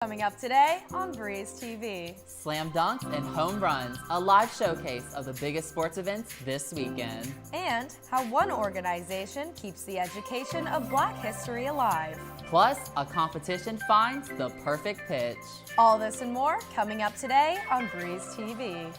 Coming up today on Breeze TV. Slam dunks and home runs, a live showcase of the biggest sports events this weekend. And how one organization keeps the education of Black history alive. Plus, a competition finds the perfect pitch. All this and more coming up today on Breeze TV.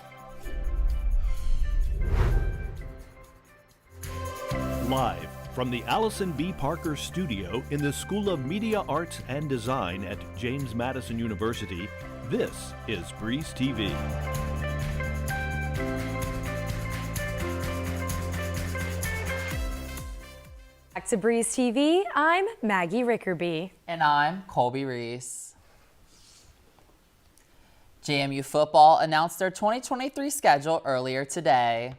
Live from the Allison B. Parker Studio in the School of Media Arts and Design at James Madison University, this is Breeze TV. Back to Breeze TV, I'm Maggie Rickerby. And I'm Colby Reese. JMU football announced their 2023 schedule earlier today.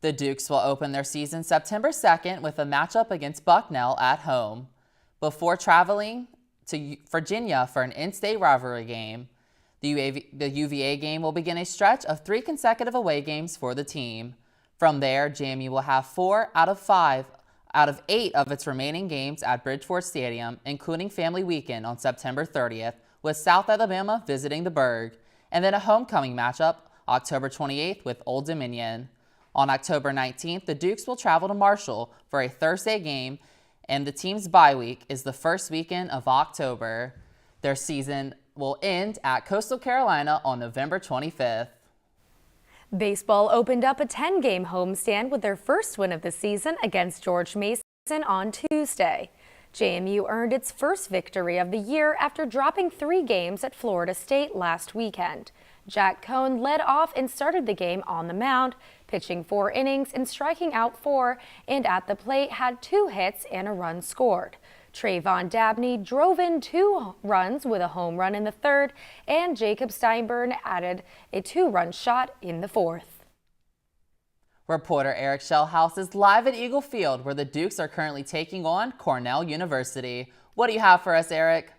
The Dukes will open their season September 2nd with a matchup against Bucknell at home, before traveling to Virginia for an in-state rivalry game. The UVA game will begin a stretch of 3 consecutive away games for the team. From there, JMU will have 4 out of 8 of its remaining games at Bridgeford Stadium, including Family Weekend on September 30th, with South Alabama visiting the Berg, and then a homecoming matchup October 28th with Old Dominion. On October 19th, the Dukes will travel to Marshall for a Thursday game, and the team's bye week is the first weekend of October. Their season will end at Coastal Carolina on November 25th. Baseball opened up a 10-game homestand with their first win of the season against George Mason on Tuesday. JMU earned its first victory of the year after dropping 3 games at Florida State last weekend. Jack Cohn led off and started the game on the mound, pitching 4 innings and striking out 4, and at the plate had 2 hits and a run scored. Trayvon Dabney drove in 2 runs with a home run in the 3rd, and Jacob Steinburn added a 2-run shot in the 4th. Reporter Eric Shellhouse is live at Eagle Field, where the Dukes are currently taking on Cornell University. What do you have for us, Eric?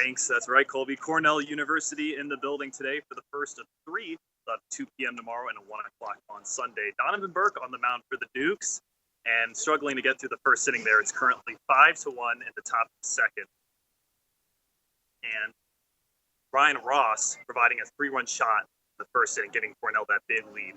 Thanks. That's right, Colby. Cornell University in the building today for the first of 3, about 2 p.m. tomorrow and 1 o'clock on Sunday. Donovan Burke on the mound for the Dukes and struggling to get through the first inning there. It's currently 5-1 in the top of the second. And Ryan Ross providing a 3-run shot in the first inning, giving Cornell that big lead.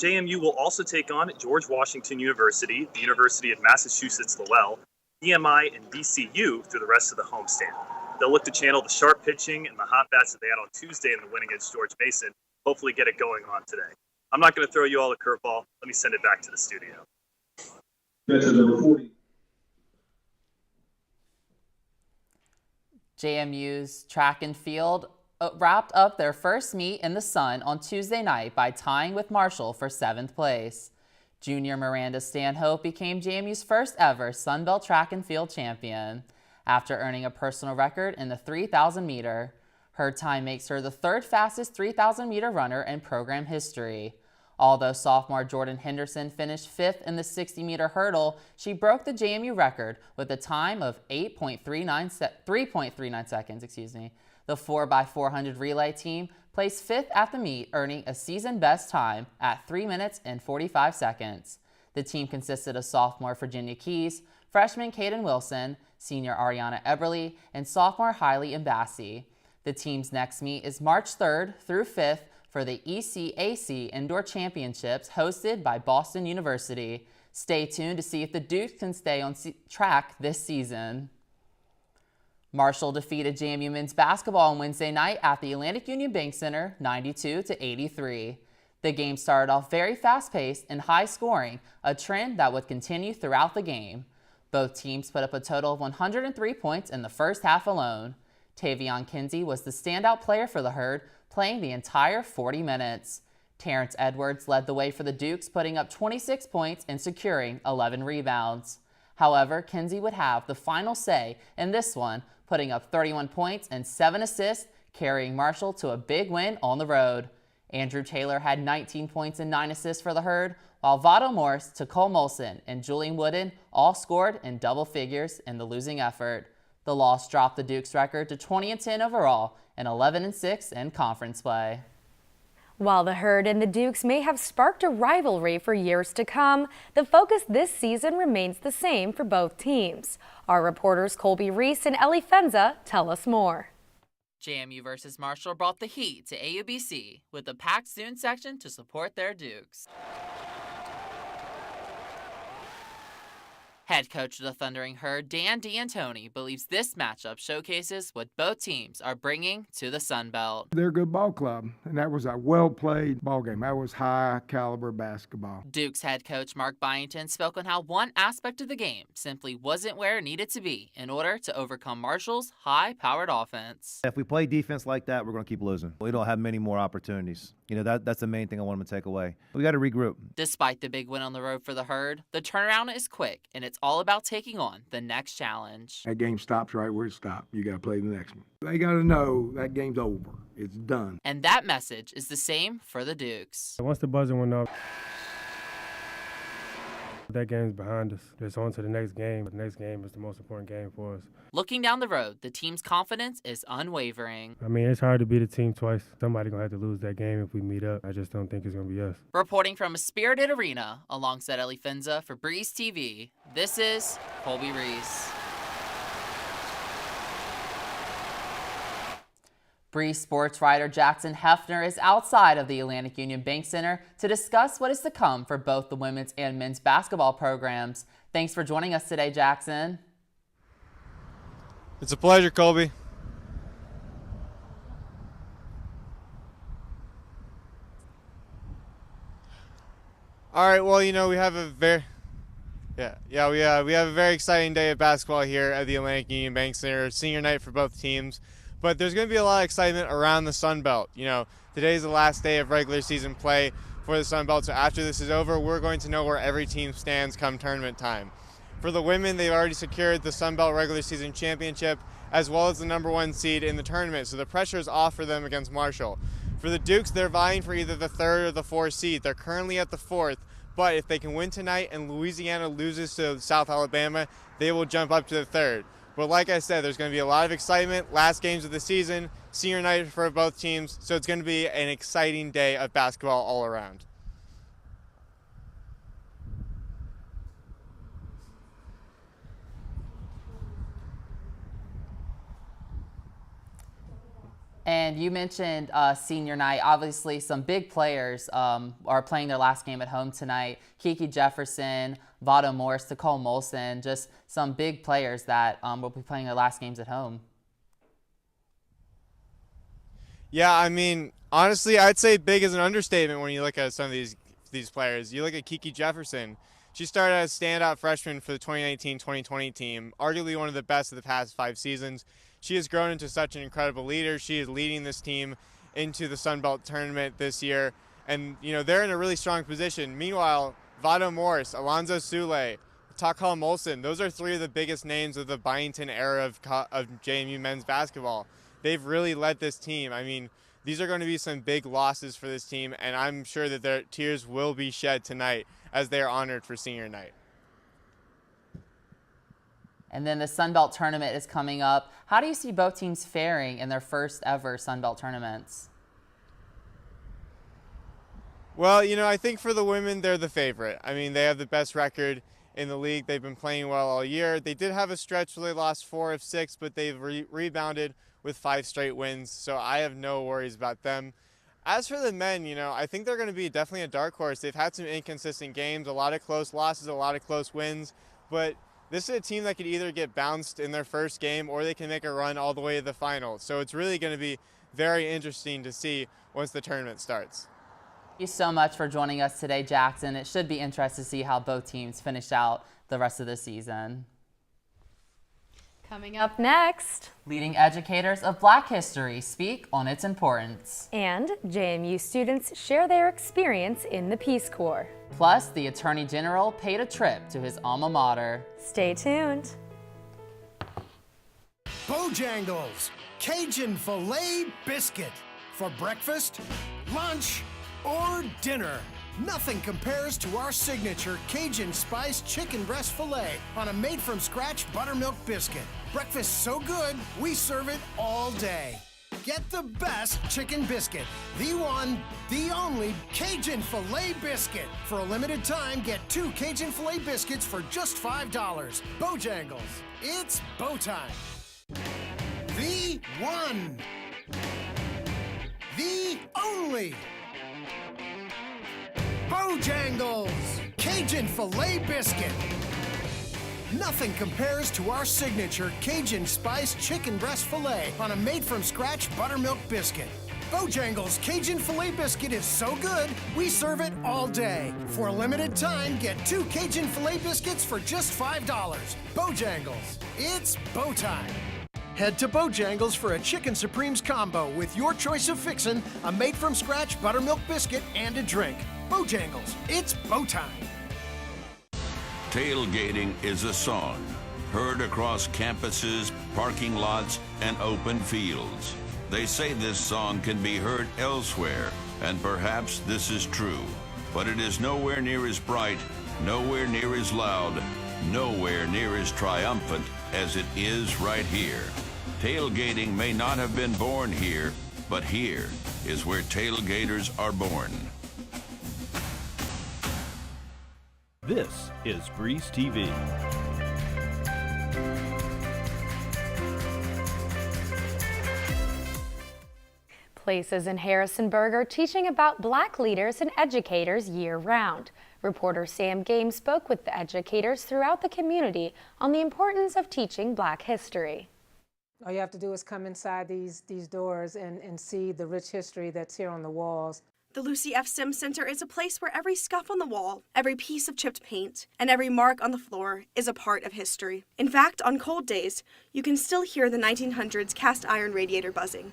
JMU will also take on George Washington University, the University of Massachusetts Lowell, EMI, and VCU through the rest of the homestand. They'll look to channel the sharp pitching and the hot bats that they had on Tuesday in the win against George Mason, hopefully get it going on today. I'm not going to throw you all a curveball. Let me send it back to the studio. Number 40. JMU's track and field wrapped up their first meet in the sun on Tuesday night by tying with Marshall for 7th place. Junior Miranda Stanhope became JMU's first ever Sunbelt track and field champion after earning a personal record in the 3,000 meter. Her time makes her the 3rd fastest 3,000 meter runner in program history. Although sophomore Jordan Henderson finished 5th in the 60 meter hurdle, she broke the JMU record with a time of 3.39 seconds. The 4x400 relay team placed 5th at the meet, earning a season best time at 3 minutes and 45 seconds. The team consisted of sophomore Virginia Keys, freshman Caden Wilson, senior Ariana Eberly, and sophomore Hailey Mbassi. The team's next meet is March 3rd through 5th for the ECAC Indoor Championships hosted by Boston University. Stay tuned to see if the Dukes can stay on track this season. Marshall defeated JMU men's basketball on Wednesday night at the Atlantic Union Bank Center 92-83. The game started off very fast-paced and high-scoring, a trend that would continue throughout the game. Both teams put up a total of 103 points in the first half alone. Tavion Kinsey was the standout player for the Herd, playing the entire 40 minutes. Terrence Edwards led the way for the Dukes, putting up 26 points and securing 11 rebounds. However, Kinsey would have the final say in this one, putting up 31 points and 7 assists, carrying Marshall to a big win on the road. Andrew Taylor had 19 points and 9 assists for the Herd, while Vado Morse, Cole Molson, and Julian Wooden all scored in double figures in the losing effort. The loss dropped the Dukes record to 20-10 overall and 11-6 in conference play. While the Herd and the Dukes may have sparked a rivalry for years to come, the focus this season remains the same for both teams. Our reporters Colby Reese and Ellie Fenza tell us more. JMU versus Marshall brought the heat to AUBC with a packed student section to support their Dukes. Head coach of the Thundering Herd, Dan D'Antoni, believes this matchup showcases what both teams are bringing to the Sun Belt. They're a good ball club, and that was a well-played ball game. That was high-caliber basketball. Dukes head coach Mark Byington spoke on how one aspect of the game simply wasn't where it needed to be in order to overcome Marshall's high-powered offense. If we play defense like that, we're going to keep losing. We don't have many more opportunities. That's the main thing I want them to take away. We got to regroup. Despite the big win on the road for the Herd, the turnaround is quick, and it's all about taking on the next challenge. That game stops right where it stopped. You got to play the next one. They got to know that game's over. It's done. And that message is the same for the Dukes. Once the buzzer went off, that game's behind us. It's on to the next game. The next game is the most important game for us. Looking down the road, the team's confidence is unwavering. I mean, it's hard to beat a team twice. Somebody's going to have to lose that game if we meet up. I just don't think it's going to be us. Reporting from a spirited arena, alongside Ellie Fenza for Breeze TV, this is Colby Reese. Breeze sports writer Jackson Hefner is outside of the Atlantic Union Bank Center to discuss what is to come for both the women's and men's basketball programs. Thanks for joining us today, Jackson. It's a pleasure, Colby. All right, well, we have a very we have a very exciting day of basketball here at the Atlantic Union Bank Center, senior night for both teams. But there's going to be a lot of excitement around the Sun Belt. Today's the last day of regular season play for the Sun Belt, so after this is over, we're going to know where every team stands come tournament time. For the women, they've already secured the Sun Belt regular season championship as well as the #1 seed in the tournament, so the pressure is off for them against Marshall. For the Dukes, they're vying for either the 3rd or the 4th seed. They're currently at the 4th, but if they can win tonight and Louisiana loses to South Alabama, they will jump up to the 3rd. But like I said, there's going to be a lot of excitement. Last games of the season, senior night for both teams, so it's going to be an exciting day of basketball all around. And you mentioned senior night. Obviously, some big players are playing their last game at home tonight. Kiki Jefferson, Vado Morris, Nicole Molson, just some big players that will be playing their last games at home. Yeah, I mean, honestly, I'd say big is an understatement when you look at some of these players. You look at Kiki Jefferson. She started as a standout freshman for the 2019-2020 team, arguably one of the best of the past 5 seasons. She has grown into such an incredible leader. She is leading this team into the Sun Belt tournament this year. And, they're in a really strong position. Meanwhile, Vado Morris, Alonzo Sule, Takal Molson, those are 3 of the biggest names of the Byington era of JMU men's basketball. They've really led this team. I mean, these are going to be some big losses for this team, and I'm sure that their tears will be shed tonight as they are honored for senior night. And then the Sun Belt tournament is coming up. How do you see both teams faring in their first ever Sun Belt tournaments? Well, I think for the women, they're the favorite. I mean, they have the best record in the league. They've been playing well all year. They did have a stretch where they lost 4 of 6, but they've rebounded with 5 straight wins, so I have no worries about them. As for the men, I think they're going to be definitely a dark horse. They've had some inconsistent games, a lot of close losses, a lot of close wins, but this is a team that could either get bounced in their first game or they can make a run all the way to the final. So it's really going to be very interesting to see once the tournament starts. Thank you so much for joining us today, Jackson. It should be interesting to see how both teams finish out the rest of the season. Coming up next, leading educators of Black history speak on its importance. And JMU students share their experience in the Peace Corps. Plus, the Attorney General paid a trip to his alma mater. Stay tuned. Bojangles, Cajun filet biscuit. For breakfast, lunch, or dinner. Nothing compares to our signature Cajun spiced chicken breast filet on a made-from-scratch buttermilk biscuit. Breakfast so good, we serve it all day. get the best chicken biscuit. The one, the only Cajun Filet Biscuit. For a limited time, get 2 Cajun Filet Biscuits for just $5. Bojangles, it's bow time. The one, the only Bojangles Cajun Filet Biscuit. Nothing compares to our signature Cajun Spice Chicken Breast Filet on a made-from-scratch buttermilk biscuit. Bojangles Cajun Filet Biscuit is so good, we serve it all day. For a limited time, get 2 Cajun Filet Biscuits for just $5. Bojangles, it's bow time. Head to Bojangles for a Chicken Supremes combo with your choice of fixin', a made-from-scratch buttermilk biscuit, and a drink. Bojangles, it's bow time. Tailgating is a song heard across campuses, parking lots, and open fields. They say this song can be heard elsewhere, and perhaps this is true. But it is nowhere near as bright, nowhere near as loud, nowhere near as triumphant as it is right here. Tailgating may not have been born here, but here is where tailgaters are born. This is Breeze TV. Places in Harrisonburg are teaching about Black leaders and educators year-round. Reporter Sam Game spoke with the educators throughout the community on the importance of teaching Black history. All you have to do is come inside these doors and see the rich history that's here on the walls. The Lucy F. Sims Center is a place where every scuff on the wall, every piece of chipped paint, and every mark on the floor is a part of history. In fact, on cold days, you can still hear the 1900s cast iron radiator buzzing.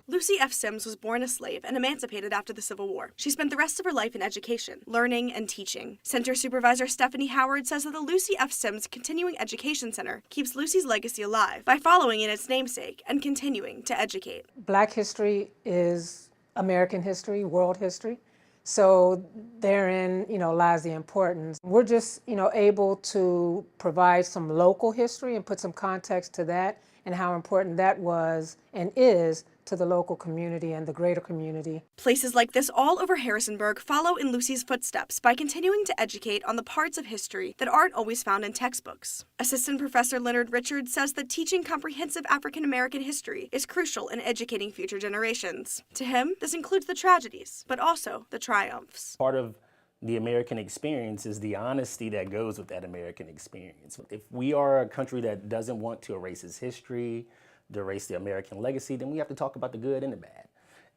Lucy F. Sims was born a slave and emancipated after the Civil War. She spent the rest of her life in education, learning and teaching. Center Supervisor Stephanie Howard says that the Lucy F. Sims Continuing Education Center keeps Lucy's legacy alive by following in its namesake and continuing to educate. Black history is American history, world history. So therein, lies the importance. We're just, able to provide some local history and put some context to that and how important that was and is to the local community and the greater community. Places like this all over Harrisonburg follow in Lucy's footsteps by continuing to educate on the parts of history that aren't always found in textbooks. Assistant Professor Leonard Richards says that teaching comprehensive African American history is crucial in educating future generations. To him, this includes the tragedies, but also the triumphs. Part of the American experience is the honesty that goes with that American experience. If we are a country that doesn't want to erase its history, to erase the American legacy, then we have to talk about the good and the bad.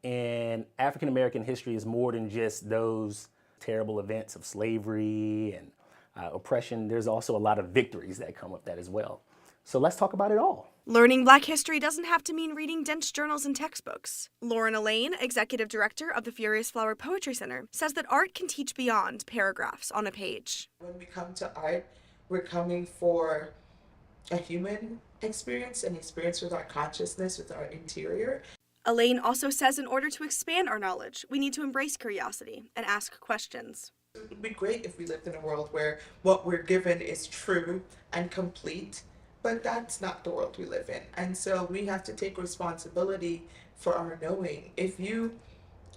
And African American history is more than just those terrible events of slavery and oppression. There's also a lot of victories that come with that as well. So let's talk about it all. Learning Black history doesn't have to mean reading dense journals and textbooks. Lauren Elaine, executive director of the Furious Flower Poetry Center, says that art can teach beyond paragraphs on a page. When we come to art, we're coming for a human experience, an experience with our consciousness, with our interior. Elaine also says in order to expand our knowledge, we need to embrace curiosity and ask questions. It would be great if we lived in a world where what we're given is true and complete, but that's not the world we live in. And so we have to take responsibility for our knowing. If you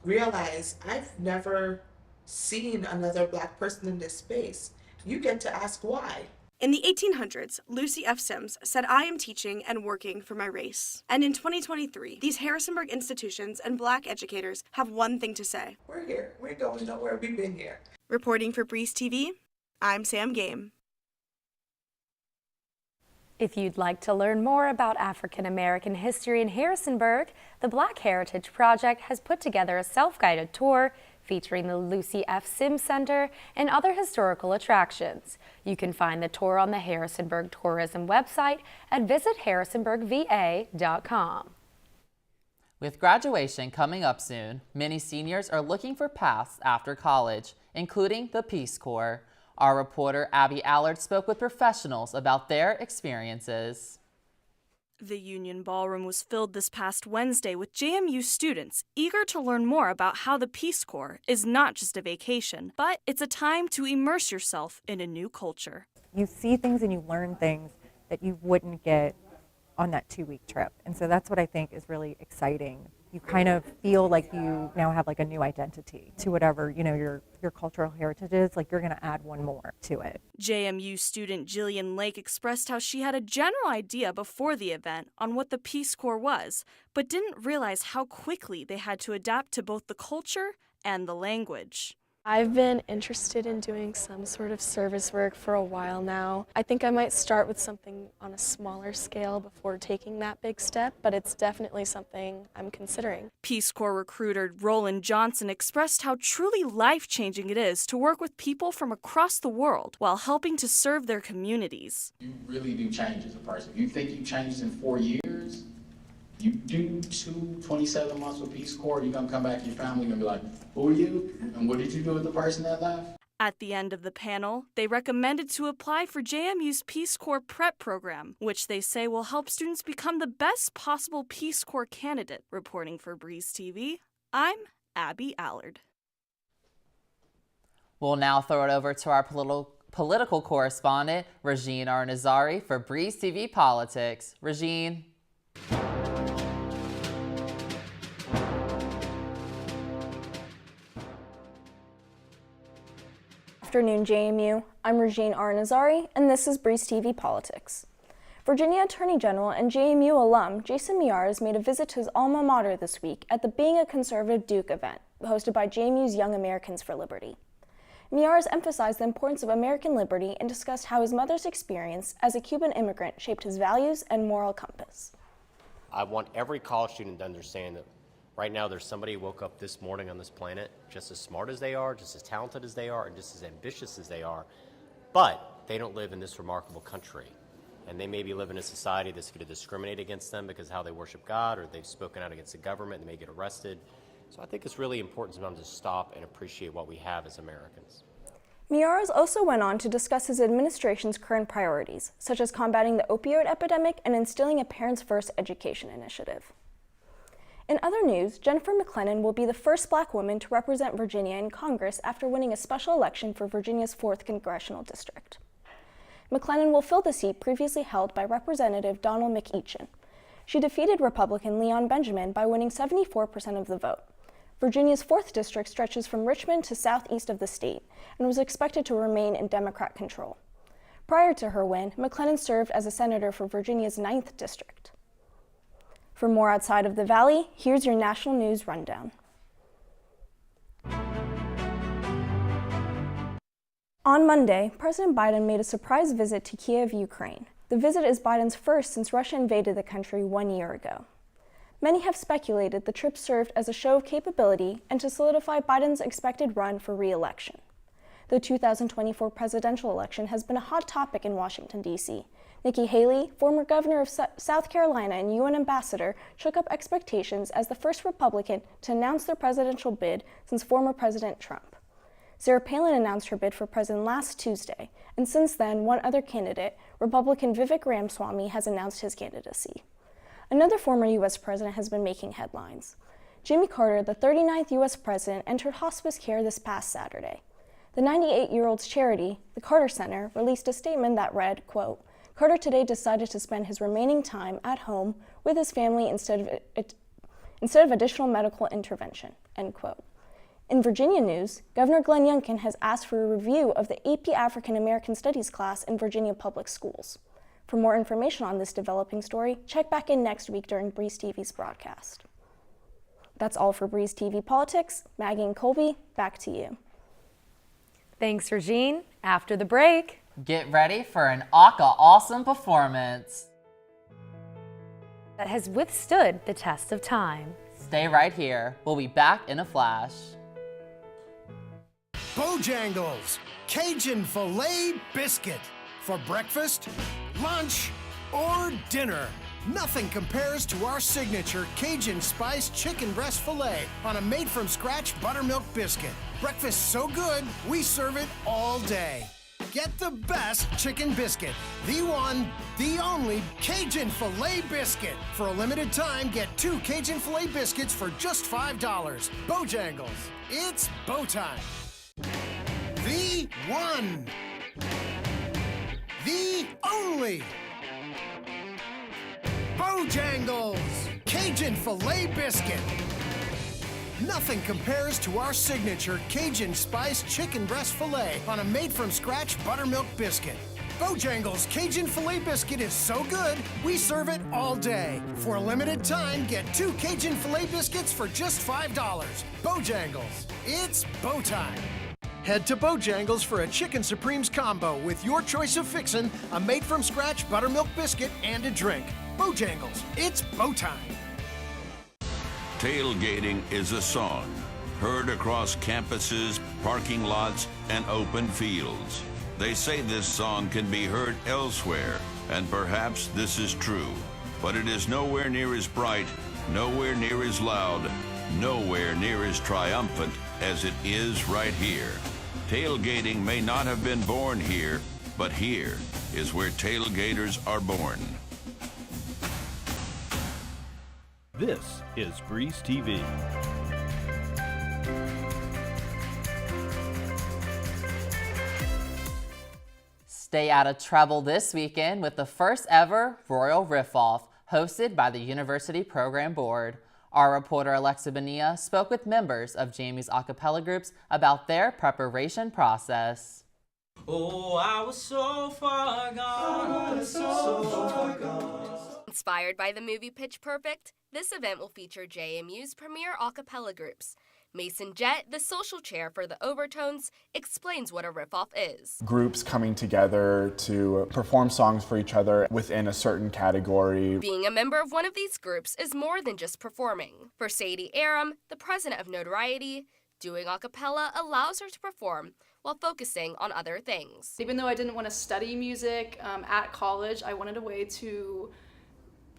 realize, I've never seen another Black person in this space, you get to ask why. In the 1800s, Lucy F. Sims said, "I am teaching and working for my race." And in 2023, these Harrisonburg institutions and Black educators have one thing to say. We're here. We're going nowhere. We've been here. Reporting for Breeze TV, I'm Sam Game. If you'd like to learn more about African American history in Harrisonburg, the Black Heritage Project has put together a self-guided tour featuring the Lucy F. Sims Center and other historical attractions. You can find the tour on the Harrisonburg Tourism website at visitharrisonburgva.com. With graduation coming up soon, many seniors are looking for paths after college, including the Peace Corps. Our reporter Abby Allard spoke with professionals about their experiences. The Union Ballroom was filled this past Wednesday with JMU students eager to learn more about how the Peace Corps is not just a vacation, but it's a time to immerse yourself in a new culture. You see things and you learn things that you wouldn't get on that 2-week trip. And so that's what I think is really exciting. You kind of feel like you now have like a new identity to whatever, your cultural heritage is. Like you're going to add one more to it. JMU student Jillian Lake expressed how she had a general idea before the event on what the Peace Corps was, but didn't realize how quickly they had to adapt to both the culture and the language. I've been interested in doing some sort of service work for a while now. I think I might start with something on a smaller scale before taking that big step, but it's definitely something I'm considering. Peace Corps recruiter Roland Johnson expressed how truly life-changing it is to work with people from across the world while helping to serve their communities. You really do change as a person. You think you changed in 4 years, you do 27 months with Peace Corps, you're gonna come back to your family and be like, who are you? And what did you do with the person that left? At the end of the panel, they recommended to apply for JMU's Peace Corps Prep program, which they say will help students become the best possible Peace Corps candidate. Reporting for Breeze TV, I'm Abby Allard. We'll now throw it over to our political correspondent, Regine Arnazari, for Breeze TV Politics. Regine. Afternoon, JMU. I'm Regine Arnazari, and this is Breeze TV Politics. Virginia Attorney General and JMU alum Jason Miyares made a visit to his alma mater this week at the Being a Conservative Duke event, hosted by JMU's Young Americans for Liberty. Miyares emphasized the importance of American liberty and discussed how his mother's experience as a Cuban immigrant shaped his values and moral compass. I want every college student to understand that right now there's somebody who woke up this morning on this planet just as smart as they are, just as talented as they are, and just as ambitious as they are, but they don't live in this remarkable country. And they may be living in a society that's going to discriminate against them because of how they worship God, or they've spoken out against the government, they may get arrested. So I think it's really important sometimes to stop and appreciate what we have as Americans. Miyares also went on to discuss his administration's current priorities, such as combating the opioid epidemic and instilling a Parents First education initiative. In other news, Jennifer McClellan will be the first Black woman to represent Virginia in Congress after winning a special election for Virginia's 4th Congressional District. McClellan will fill the seat previously held by Representative Donald McEachin. She defeated Republican Leon Benjamin by winning 74% of the vote. Virginia's 4th District stretches from Richmond to southeast of the state and was expected to remain in Democrat control. Prior to her win, McClellan served as a senator for Virginia's 9th District. For more outside of the Valley, here's your national news rundown. On Monday, President Biden made a surprise visit to Kiev, Ukraine. The visit is Biden's first since Russia invaded the country 1 year ago. Many have speculated the trip served as a show of capability and to solidify Biden's expected run for re-election. The 2024 presidential election has been a hot topic in Washington, D.C. Nikki Haley, former governor of South Carolina and UN ambassador, shook up expectations as the first Republican to announce their presidential bid since former President Trump. Sarah Palin announced her bid for president last Tuesday, and since then, one other candidate, Republican Vivek Ramaswamy, has announced his candidacy. Another former U.S. president has been making headlines. Jimmy Carter, the 39th U.S. president, entered hospice care this past Saturday. The 98-year-old's charity, the Carter Center, released a statement that read, quote, "Carter today decided to spend his remaining time at home with his family instead of additional medical intervention," end quote. In Virginia news, Governor Glenn Youngkin has asked for a review of the AP African American Studies class in Virginia public schools. For more information on this developing story, check back in next week during Breeze TV's broadcast. That's all for Breeze TV Politics. Maggie and Colby, back to you. Thanks, Regine. After the break, get ready for an awesome performance that has withstood the test of time. Stay right here. We'll be back in a flash. Bojangles, Cajun filet biscuit. For breakfast, lunch, or dinner. Nothing compares to our signature Cajun spiced chicken breast filet on a made-from-scratch buttermilk biscuit. Breakfast so good, we serve it all day. Get the best chicken biscuit. The one, the only Cajun filet biscuit. For a limited time, get 2 Cajun filet biscuits for just $5. Bojangles, it's bow time. The one. The only Bojangles! Cajun Filet Biscuit. Nothing compares to our signature Cajun Spice Chicken Breast Filet on a made-from-scratch buttermilk biscuit. Bojangles Cajun Filet Biscuit is so good, we serve it all day. For a limited time, get 2 Cajun Filet Biscuits for just $5. Bojangles, it's bow time. Head to Bojangles for a Chicken Supremes combo with your choice of fixin', a made-from-scratch buttermilk biscuit, and a drink. Bojangles, it's bow time. Tailgating is a song heard across campuses, parking lots, and open fields. They say this song can be heard elsewhere, and perhaps this is true, but it is nowhere near as bright, nowhere near as loud, nowhere near as triumphant as it is right here. Tailgating may not have been born here, but here is where tailgaters are born. This is Breeze TV. Stay out of trouble this weekend with the first ever Royal Riff-Off, hosted by the University Program Board. Our reporter Alexa Bonilla spoke with members of JMU's a cappella groups about their preparation process. Oh, I was so far gone. So far gone. Inspired by the movie Pitch Perfect, this event will feature JMU's premier a cappella groups. Mason Jett, the social chair for the Overtones, explains what a riff-off is. Groups coming together to perform songs for each other within a certain category. Being a member of one of these groups is more than just performing. For Sadie Aram, the president of Notoriety, doing a cappella allows her to perform while focusing on other things. Even though I didn't want to study music at college, I wanted a way to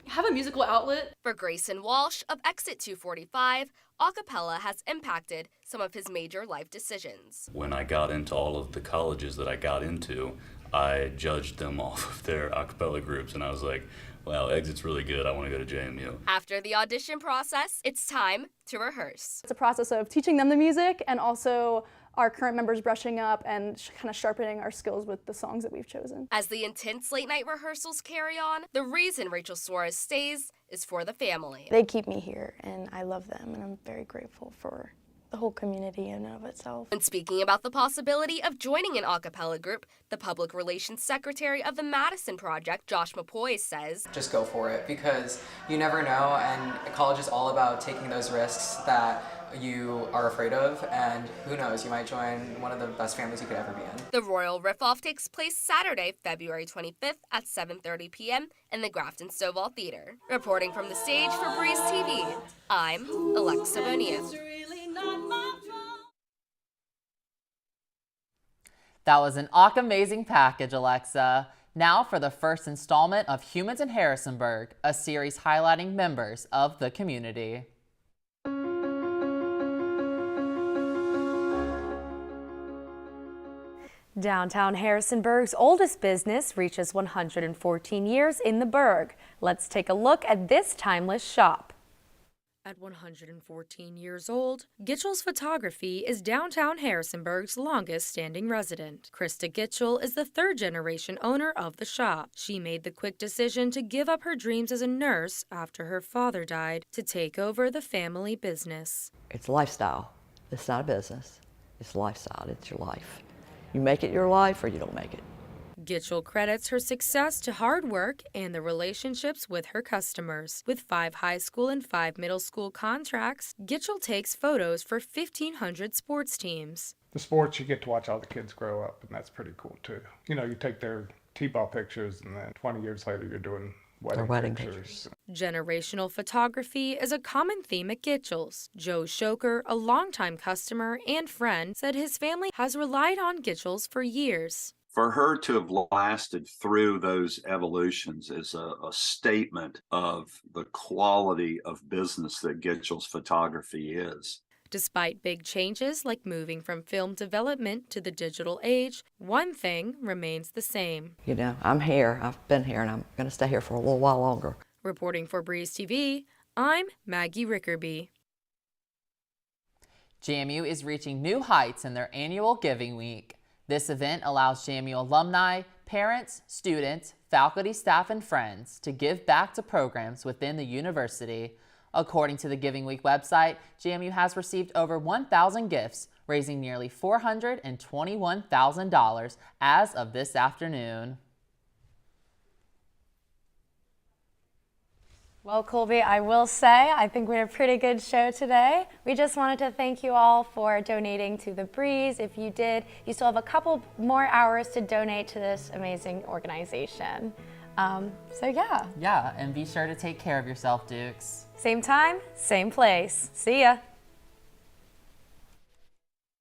have a musical outlet. For Grayson Walsh of Exit 245, a cappella has impacted some of his major life decisions. When I got into all of the colleges that I got into, I judged them off of their a cappella groups, and I was like, wow, Exit's really good, I want to go to JMU. After the audition process, it's time to rehearse. It's a process of teaching them the music and also our current members brushing up and kind of sharpening our skills with the songs that we've chosen. As the intense late-night rehearsals carry on, the reason Rachel Suarez stays is for the family. They keep me here, and I love them, and I'm very grateful for the whole community in and of itself. When speaking about the possibility of joining an a cappella group, the public relations secretary of the Madison Project, Josh Mapoy, says, just go for it, because you never know, and college is all about taking those risks that you are afraid of, and who knows, you might join one of the best families you could ever be in. The Royal Riff-Off takes place Saturday, February 25th at 7:30 p.m. in the Grafton Stovall Theater. Reporting from the stage for Breeze TV, I'm Alexa Bonilla. That was an amazing package, Alexa. Now for the first installment of Humans in Harrisonburg, a series highlighting members of the community. Downtown Harrisonburg's oldest business reaches 114 years in the Burg. Let's take a look at this timeless shop. At 114 years old, Gitchell's Photography is downtown Harrisonburg's longest-standing resident. Krista Gitchell is the third-generation owner of the shop. She made the quick decision to give up her dreams as a nurse after her father died to take over the family business. It's a lifestyle. It's not a business. It's a lifestyle. It's your life. You make it your life or you don't make it. Gitchell credits her success to hard work and the relationships with her customers. With 5 high school and 5 middle school contracts, Gitchell takes photos for 1,500 sports teams. The sports, you get to watch all the kids grow up, and that's pretty cool too. You know, you take their T-ball pictures, and then 20 years later, you're doing wedding pictures. Generational photography is a common theme at Gitchell's. Joe Shoker, a longtime customer and friend, said his family has relied on Gitchell's for years. For her to have lasted through those evolutions is a statement of the quality of business that Gitchell's Photography is. Despite big changes like moving from film development to the digital age, one thing remains the same. You know, I'm here, I've been here, and I'm going to stay here for a little while longer. Reporting for Breeze TV, I'm Maggie Rickerby. JMU is reaching new heights in their annual Giving Week. This event allows JMU alumni, parents, students, faculty, staff, and friends to give back to programs within the university. According to the Giving Week website, JMU has received over 1,000 gifts, raising nearly $421,000 as of this afternoon. Well, Colby, I will say, I think we had a pretty good show today. We just wanted to thank you all for donating to The Breeze. If you did, you still have a couple more hours to donate to this amazing organization. Yeah, and be sure to take care of yourself, Dukes. Same time, same place. See ya.